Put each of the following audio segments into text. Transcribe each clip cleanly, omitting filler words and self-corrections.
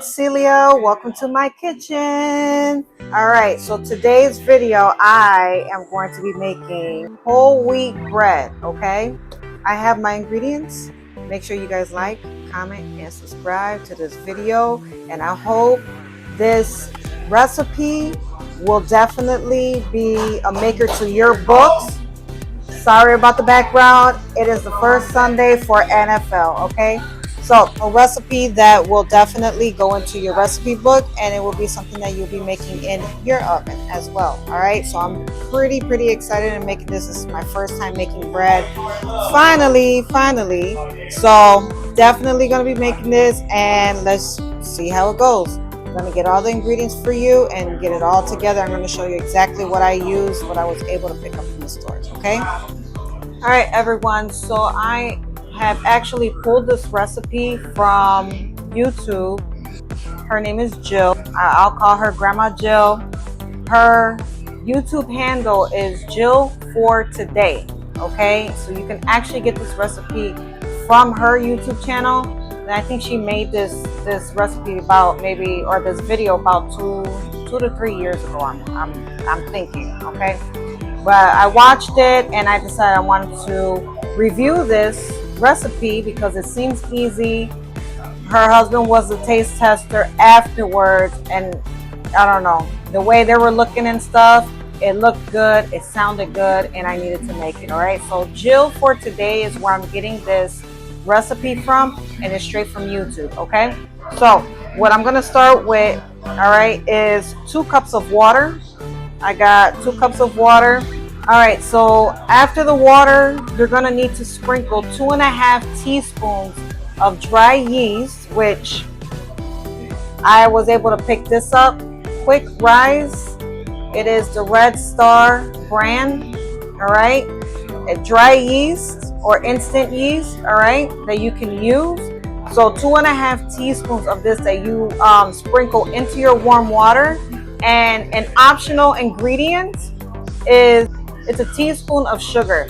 Celia. Welcome to my kitchen. All right, so today's video, I am going to be making whole wheat bread, okay? I have my ingredients. Make sure you guys like, comment, and subscribe to this video. And I hope this recipe will definitely be a maker to your books. Sorry about the background. It is the first Sunday for NFL, okay? So a recipe that will definitely go into your recipe book, and it will be something that you'll be making in your oven as well. All right, so I'm pretty excited in making this. This is my first time making bread. Finally. So definitely gonna be making this, and let's see how it goes. I'm gonna get all the ingredients for you and get it all together. I'm gonna show you exactly what I used, what I was able to pick up from the stores, okay? All right, everyone, so I have actually pulled this recipe from YouTube. Her name is Jill. I'll call her Grandma Jill. Her YouTube handle is Jill for Today, okay? So you can actually get this recipe from her YouTube channel. And I think she made this recipe about maybe, or this video about two to 3 years ago, I'm thinking, okay? But I watched it and I decided I wanted to review this recipe because it seems easy. Her husband was the taste tester afterwards, and I don't know, the way they were looking and stuff, it looked good, it sounded good, and I needed to make it. All right, so Jill for Today is where I'm getting this recipe from, and it's straight from YouTube. Okay, so what I'm gonna start with, all right, is 2 cups of water. I got 2 cups of water. All right, so after the water, you're gonna need to sprinkle 2.5 teaspoons of dry yeast, which I was able to pick this up, Quick Rise. It is the Red Star brand, all right? A dry yeast or instant yeast, all right, that you can use. So 2.5 teaspoons of this that you sprinkle into your warm water. And an optional ingredient is it's a teaspoon of sugar.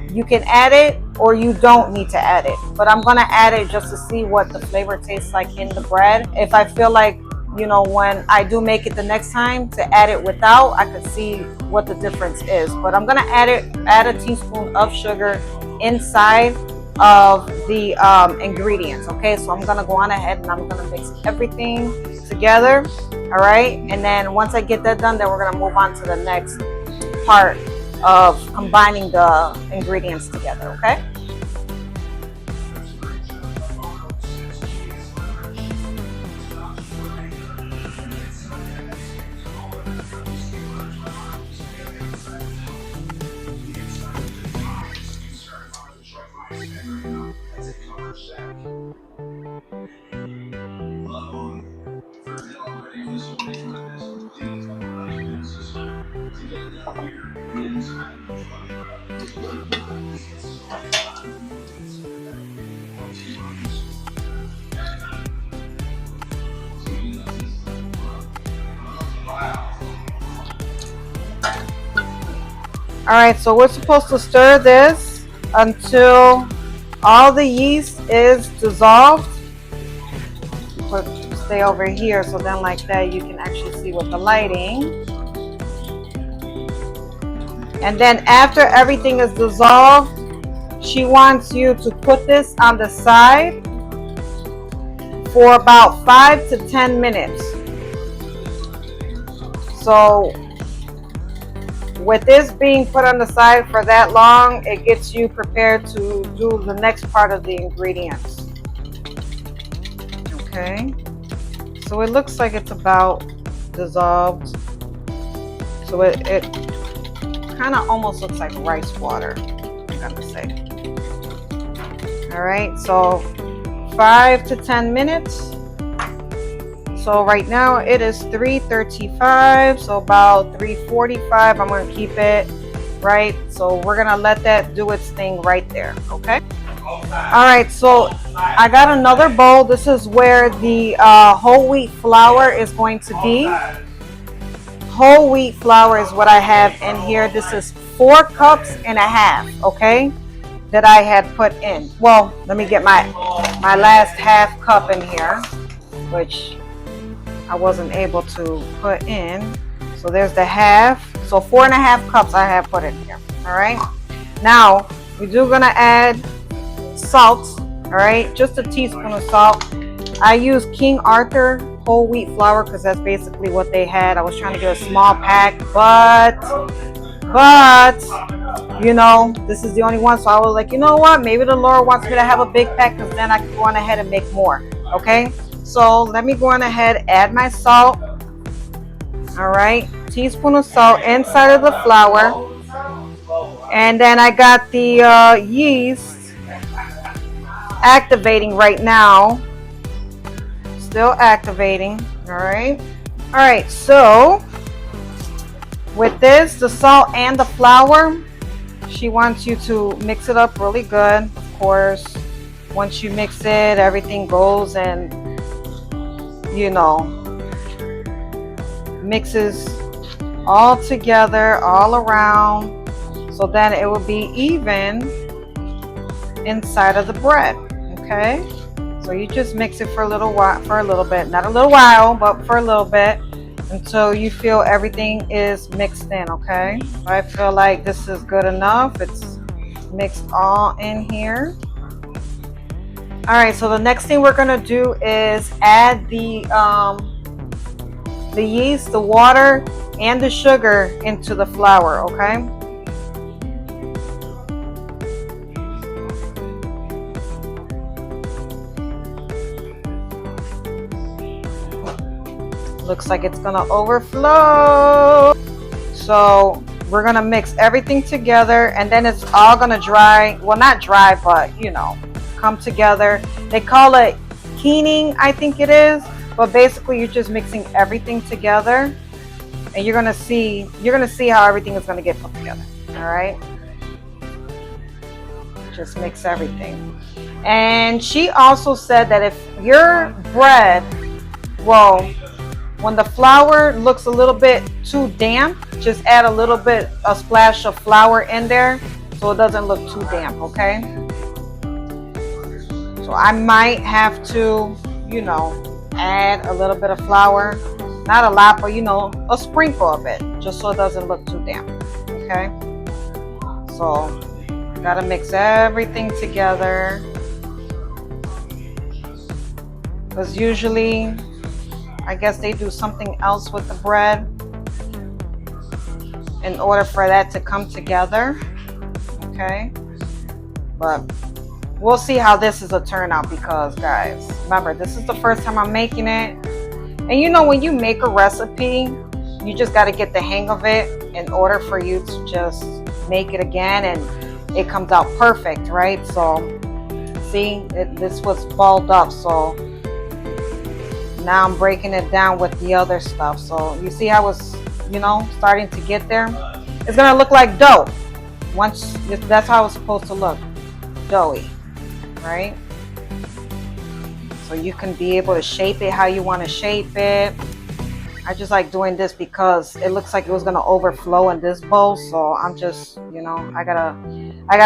You can add it or you don't need to add it, but I'm gonna add it just to see what the flavor tastes like in the bread. If I feel like, you know, when I do make it the next time to add it without, I could see what the difference is. But I'm gonna add a teaspoon of sugar inside of the ingredients. Okay, so I'm gonna go on ahead and I'm gonna mix everything together. All right, and then once I get that done, then we're gonna move on to the next part of combining the ingredients together. Okay. All right, so we're supposed to stir this until all the yeast is dissolved. Stay over here so then like that you can actually see with the lighting. And then after everything is dissolved, she wants you to put this on the side for about 5 to 10 minutes. So with this being put on the side for that long, it gets you prepared to do the next part of the ingredients. Okay, so it looks like it's about dissolved. So it kind of almost looks like rice water, I'm gonna say. All right, so 5 to 10 minutes. So right now it is 3:35, so about 3:45 I'm gonna keep it, right? So we're gonna let that do its thing right there, okay? All right, so I got another bowl. This is where the whole wheat flour is going to be. Whole wheat flour is what I have in here. This is 4.5 cups, okay, that I had put in. Well, let me get my last half cup in here, which I wasn't able to put in. So there's the half. So 4.5 cups I have put in here. All right. Now we're gonna add salt. All right, just a teaspoon of salt. I use King Arthur whole wheat flour because that's basically what they had. I was trying to get a small pack, but you know, this is the only one. So I was like, you know what? Maybe the Lord wants me to have a big pack because then I can go on ahead and make more. Okay, so let me go on ahead, add my salt. All right, teaspoon of salt inside of the flour. And then I got the yeast activating right now. Still activating. All right, so with this, the salt and the flour, she wants you to mix it up really good. Of course, once you mix it, everything goes and, you know, mixes all together, all around, so then it will be even inside of the bread. Okay, so you just mix it for a little while, not a little while, but for a little bit, until you feel everything is mixed in. Okay, I feel like this is good enough. It's mixed all in here. All right, so the next thing we're gonna do is add the yeast, the water, and the sugar into the flour. Okay, looks like it's gonna overflow. So we're gonna mix everything together, and then it's all gonna dry. Well, not dry, but you know, come together. They call it keening, I think it is, but basically you're just mixing everything together, and you're gonna see how everything is gonna get put together. All right, just mix everything. And she also said that if your bread, well, when the flour looks a little bit too damp, just add a splash of flour in there so it doesn't look too damp. Okay, so I might have to, you know, add a little bit of flour, not a lot, but you know, a sprinkle of it, just so it doesn't look too damp. Okay, so gotta mix everything together, because usually I guess they do something else with the bread in order for that to come together. Okay, but we'll see how this is a turnout, because guys, remember, this is the first time I'm making it. And you know, when you make a recipe, you just got to get the hang of it in order for you to just make it again and it comes out perfect, right? So see, this was balled up, so now I'm breaking it down with the other stuff. So you see how it's, you know, starting to get there. It's gonna look like dough. Once, that's how it's supposed to look, doughy, right? So you can be able to shape it how you want to shape it. I just like doing this because it looks like it was gonna overflow in this bowl. So I'm just, you know, I gotta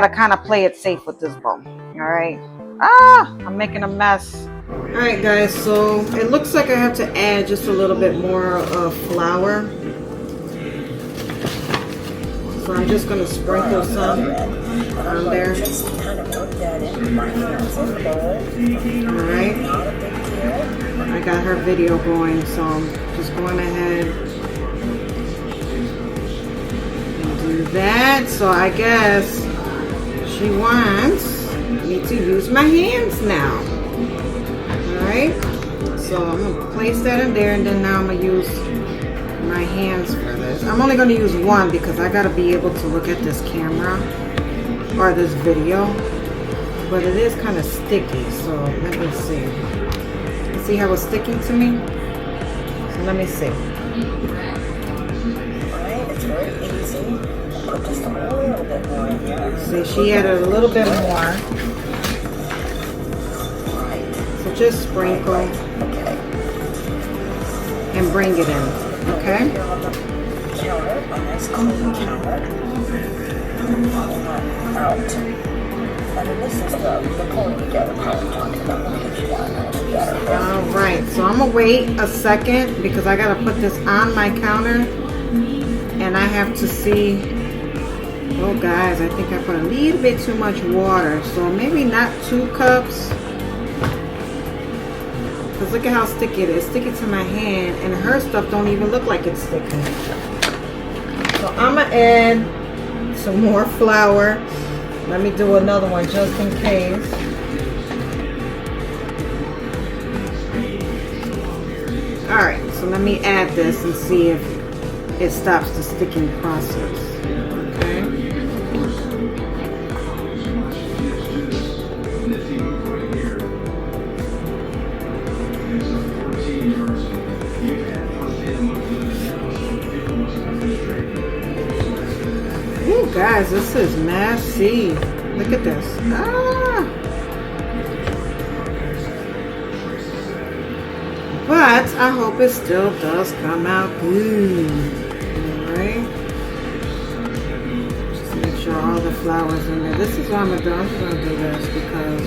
kind of play it safe with this bowl. All right. I'm making a mess. All right, guys, so it looks like I have to add just a little bit more flour. So I'm just going to sprinkle some on there. All right. I got her video going, so I'm just going ahead and do that. So I guess she wants me to use my hands now. Alright, so I'm going to place that in there, and then now I'm going to use my hands for this. I'm only going to use one because I got to be able to look at this camera or this video, but it is kind of sticky, so let me see. See how it's sticking to me? So let me see. Alright, it's very easy. Put just a little bit more in here. See, she added a little bit more. Just sprinkle and bring it in, okay? Counter, a nice clean counter. Out. And then this is the pulling together part I'm talking about. Let me get you down together. All right, so I'm gonna wait a second because I gotta put this on my counter, and I have to see. Oh guys, I think I put a little bit too much water, so maybe not 2 cups. Because look at how sticky it is. Sticky to my hand, and her stuff don't even look like it's sticky. So I'm gonna add some more flour. Let me do another one just in case. Alright, so let me add this and see if it stops the sticking process. Okay. Ooh, guys, this is messy. Look at this. Ah! But I hope it still does come out good. Alright. Just make sure all the flour's in there. This is what I'm gonna do. I'm just gonna do this because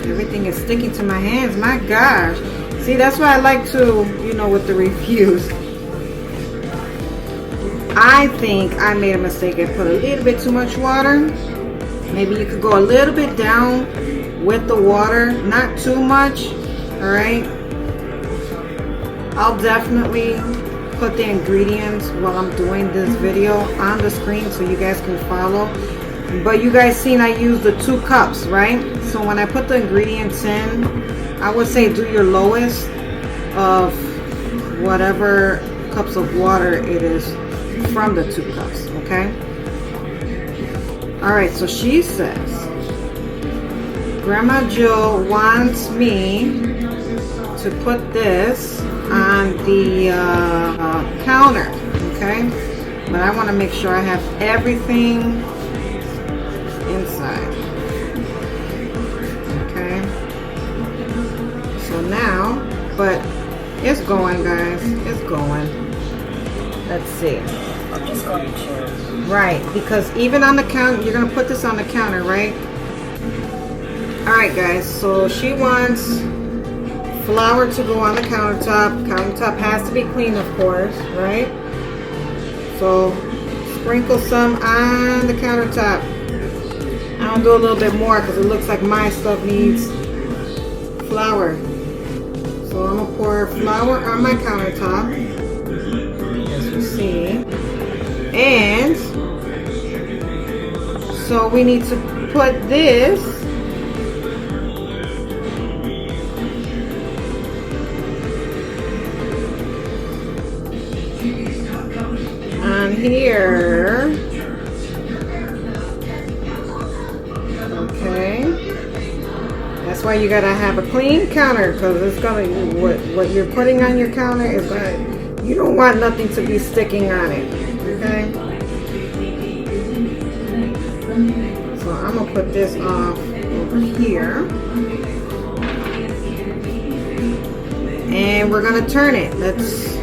everything is sticking to my hands. My gosh. See, that's why I like to, you know, with the reviews. I think I made a mistake. I put a little bit too much water. Maybe you could go a little bit down with the water, not too much. All right. I'll definitely put the ingredients while I'm doing this video on the screen so you guys can follow. But you guys seen I used the 2 cups, right? So when I put the ingredients in, I would say do your lowest of whatever cups of water it is from the 2 cups, okay? All right, so she says, Grandma Jill wants me to put this on the counter, okay? But I want to make sure I have everything inside, okay? So now, but it's going, guys, it's going. Let's see. I'm just going to... Right, because even on the counter, you're going to put this on the counter, right? Alright guys, so she wants flour to go on the countertop. Countertop has to be clean, of course, right? So sprinkle some on the countertop. I'll do a little bit more because it looks like my stuff needs flour. So I'm going to pour flour on my countertop, as you see. And so we need to put this on here. Okay. That's why you gotta have a clean counter, because it's gonna, what you're putting on your counter is gonna, you don't want nothing to be sticking on it. Okay. So I'm gonna put this off over here. And we're gonna turn it. Let's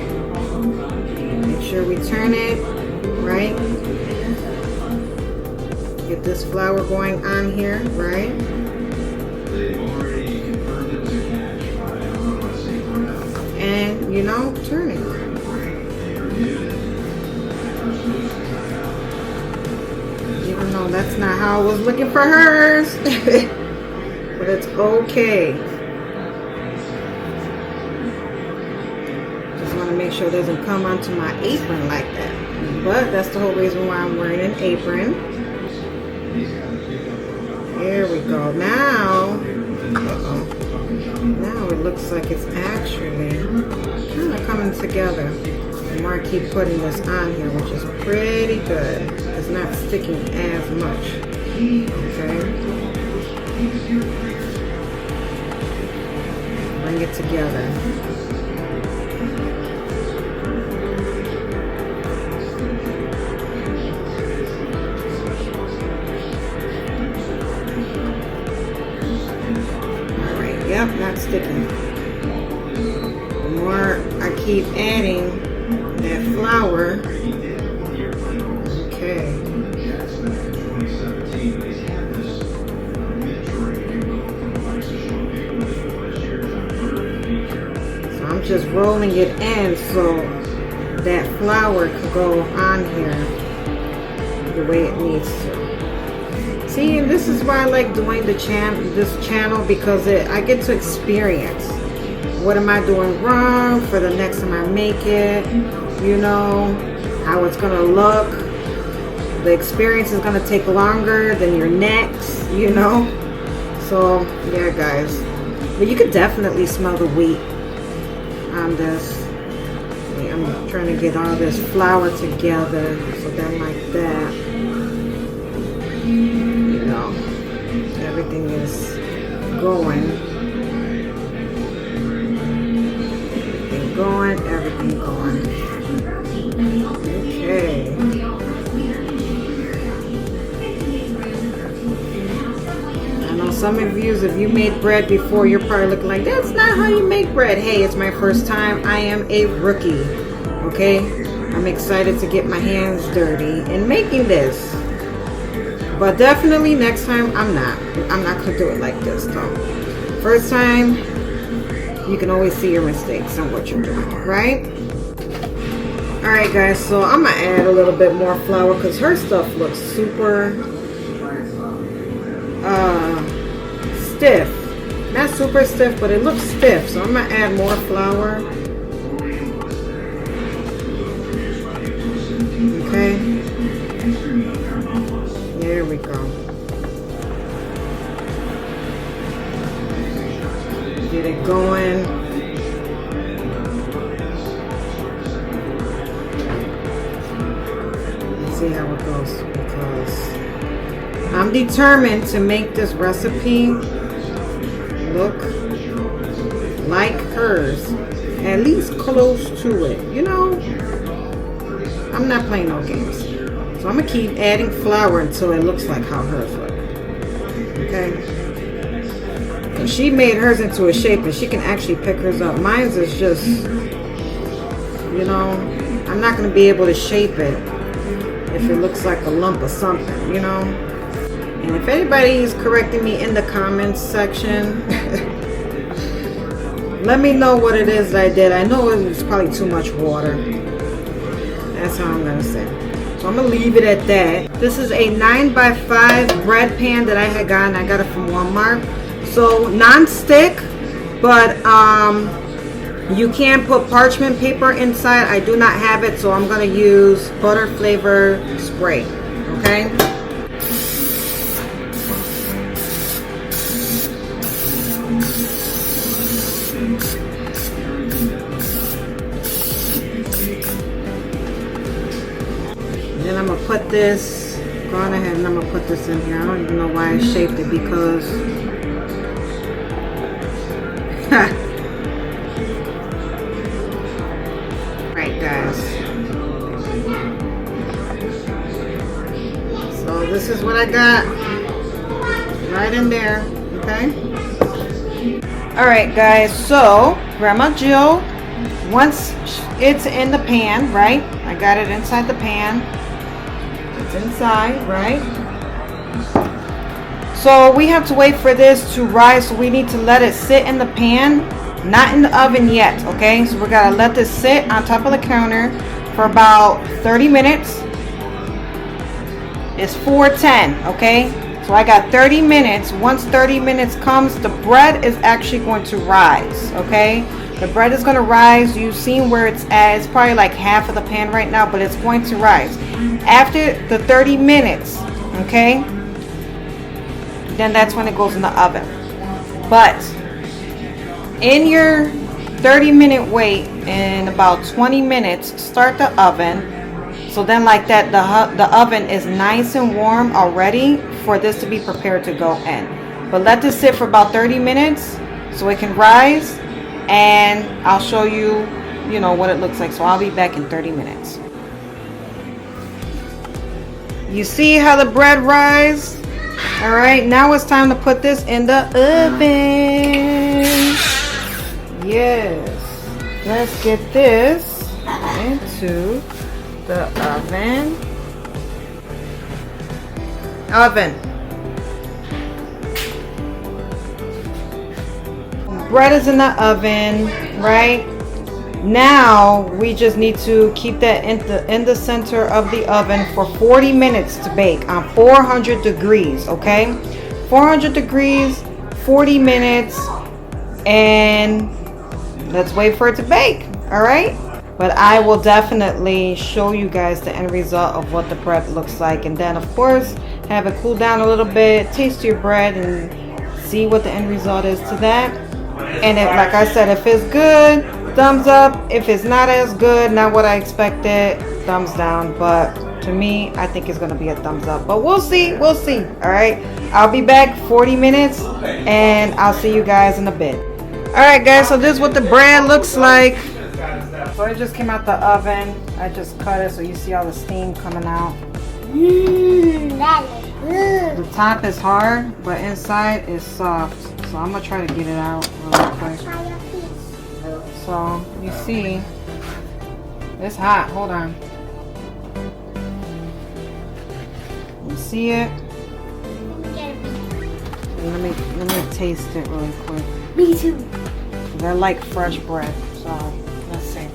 make sure we turn it, right? Get this flour going on here, right? And, you know, turn it. Even though that's not how I was looking for hers. But it's okay. Just want to make sure it doesn't come onto my apron like that. But that's the whole reason why I'm wearing an apron. There we go. Now, now it looks like it's actually kind of coming together. The more I keep putting this on here, which is pretty good. It's not sticking as much. Okay. Bring it together. Alright, yep, not sticking. The more I keep adding that flour, okay. just rolling it in so that flour can go on here the way it needs to. See, and this is why I like doing this channel, because I get to experience what am I doing wrong for the next time I make it, you know, how it's gonna look. The experience is gonna take longer than your next, you know. So yeah, guys, but you could definitely smell the wheat on this. I'm trying to get all this flour together, so then like that, you know, everything is going, everything going. Okay. I know some of you, if you made bread before, you're probably looking like, that's not how you make bread. Hey, it's my first time. I am a rookie. Okay, I'm excited to get my hands dirty in making this, but definitely next time I'm not gonna do it like this though. First time, you can always see your mistakes and what you're doing, right? All right, guys, so I'm gonna add a little bit more flour because her stuff looks super stiff. Not super stiff, but it looks stiff, so I'm gonna add more flour. Okay, there we go. Get it going. Let's see how it goes, because I'm determined to make this recipe look like hers, at least close to it, you know. I'm not playing no games. So I'm gonna keep adding flour until it looks like how hers look. Okay? And she made hers into a shape and she can actually pick hers up. Mine's is just, you know, I'm not gonna be able to shape it if it looks like a lump of something, you know? And if anybody is correcting me in the comments section, let me know what it is that I did. I know it was probably too much water. That's how I'm gonna say. So I'm gonna leave it at that. This is a 9x5 bread pan that I had gotten. I got it from Walmart. So non-stick, but you can put parchment paper inside. I do not have it, so I'm gonna use butter flavor spray. Okay. Then I'm gonna put this, go on ahead and I'm gonna put this in here. I don't even know why I shaped it, because right, guys, so this is what I got right in there. Okay, all right, guys, so Grandma Jill, once it's in the pan, right, I got it inside the pan. It's inside, right? So we have to wait for this to rise, so we need to let it sit in the pan, not in the oven yet. Okay, so we gotta let this sit on top of the counter for about 30 minutes. It's 4:10. Okay, so I got 30 minutes. Once 30 minutes comes, the bread is actually going to rise. Okay, the bread is going to rise. You've seen where it's at. It's probably like half of the pan right now, but it's going to rise after the 30 minutes. Okay, then that's when it goes in the oven. But in your 30-minute wait, in about 20 minutes, start the oven. So then like that, the oven is nice and warm already for this to be prepared to go in. But let this sit for about 30 minutes so it can rise, and I'll show you, you know, what it looks like. So I'll be back in 30 minutes. You see how the bread rise? All right, now it's time to put this in the oven. Yes, let's get this into the oven. Bread is in the oven, right? Now we just need to keep that in the center of the oven for 40 minutes to bake on 400 degrees. Okay, 400 degrees, 40 minutes, and let's wait for it to bake. All right, but I will definitely show you guys the end result of what the bread looks like, and then of course have it cool down a little bit, taste your bread, and see what the end result is to that. And if, like I said, if it's good, thumbs up. If it's not as good, not what I expected, thumbs down. But to me, I think it's gonna be a thumbs up, but we'll see. All right, I'll be back 40 minutes and I'll see you guys in a bit. All right guys, so this is what the bread looks like. So it just came out the oven. I just cut it so you see all the steam coming out. That looks good. The top is hard, but inside is soft. So I'm gonna try to get it out really quick. So you see, it's hot. Hold on. You see it? Let me taste it really quick. Me too. I like fresh bread, so let's see.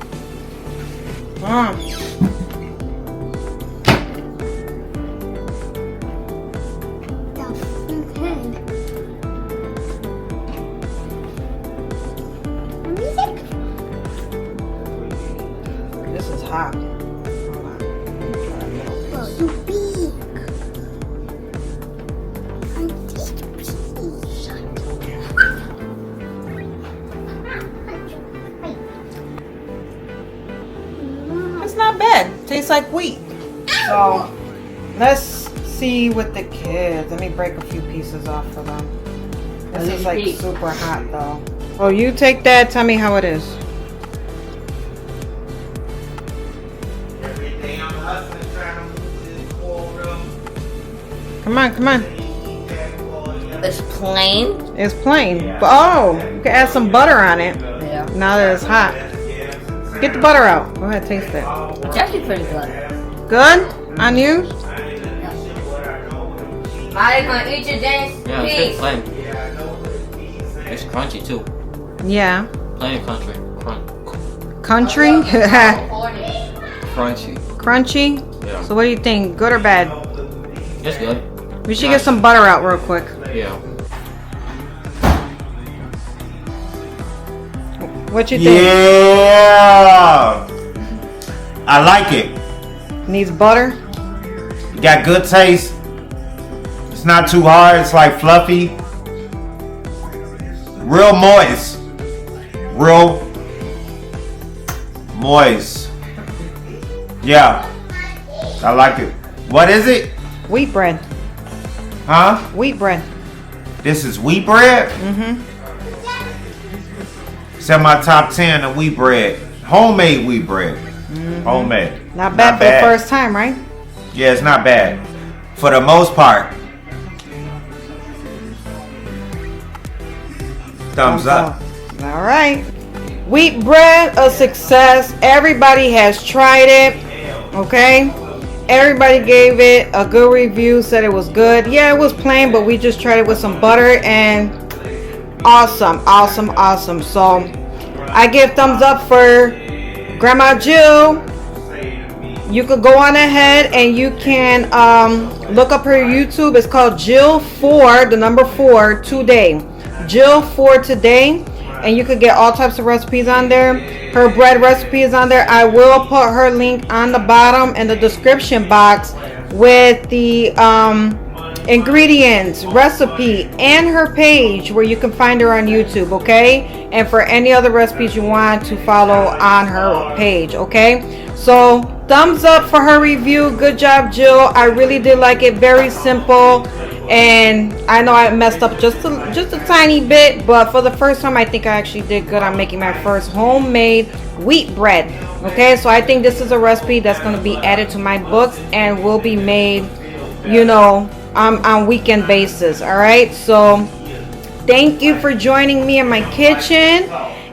This is hot. Hold on. So big. It's not bad. Tastes like wheat. So let's see with the kids. Let me break a few pieces off for them. This is like super hot though. Oh, you take that. Tell me how it is. Come on. It's plain. It's plain. But oh, you can add some butter on it. Yeah. Now that it's hot. Get the butter out. Go ahead, taste it. It's actually pretty good. Good? On you? I'm gonna eat your dance. Yeah, it's plain. It's crunchy too. Yeah. Plain country. Country? Crunchy. Crunchy? Yeah. So what do you think? Good or bad? It's good. We should get some butter out real quick. Yeah. What you think? Yeah, I like it. Needs butter? Got good taste. It's not too hard. It's like fluffy. Real moist. Yeah, I like it. What is it? Wheat bread. Huh? Wheat bread. This is wheat bread? Mm-hmm. It's in my top 10 of wheat bread. Homemade wheat bread. Homemade. Not bad for the first time, right? Yeah, it's not bad. For the most part. Thumbs up. All right. Wheat bread, a success. Everybody has tried it. Okay. Everybody gave it a good review, said it was good. Yeah, it was plain, but we just tried it with some butter and awesome. So I give thumbs up for Grandma Jill. You could go on ahead and you can look up her YouTube. It's called Jill 4, the number 4 today. Jill 4 today, and you could get all types of recipes on there. Her bread recipe is on there. I will put her link on the bottom in the description box with the ingredients, recipe, and her page where you can find her on YouTube, okay? And for any other recipes you want to follow on her page, okay? So thumbs up for her review. Good job, Jill. I really did like it. Very simple. And I know I messed up just a tiny bit, but for the first time I think I actually did good on making my first homemade wheat bread. Okay, so I think this is a recipe that's going to be added to my books and will be made, you know, on weekend basis. All right, so thank you for joining me in my kitchen,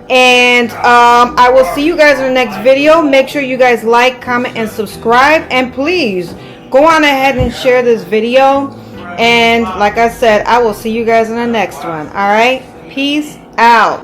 and I will see you guys in the next video. Make sure you guys like, comment, and subscribe, and please go on ahead and share this video. And like I said, I will see you guys in the next one. All right, peace out.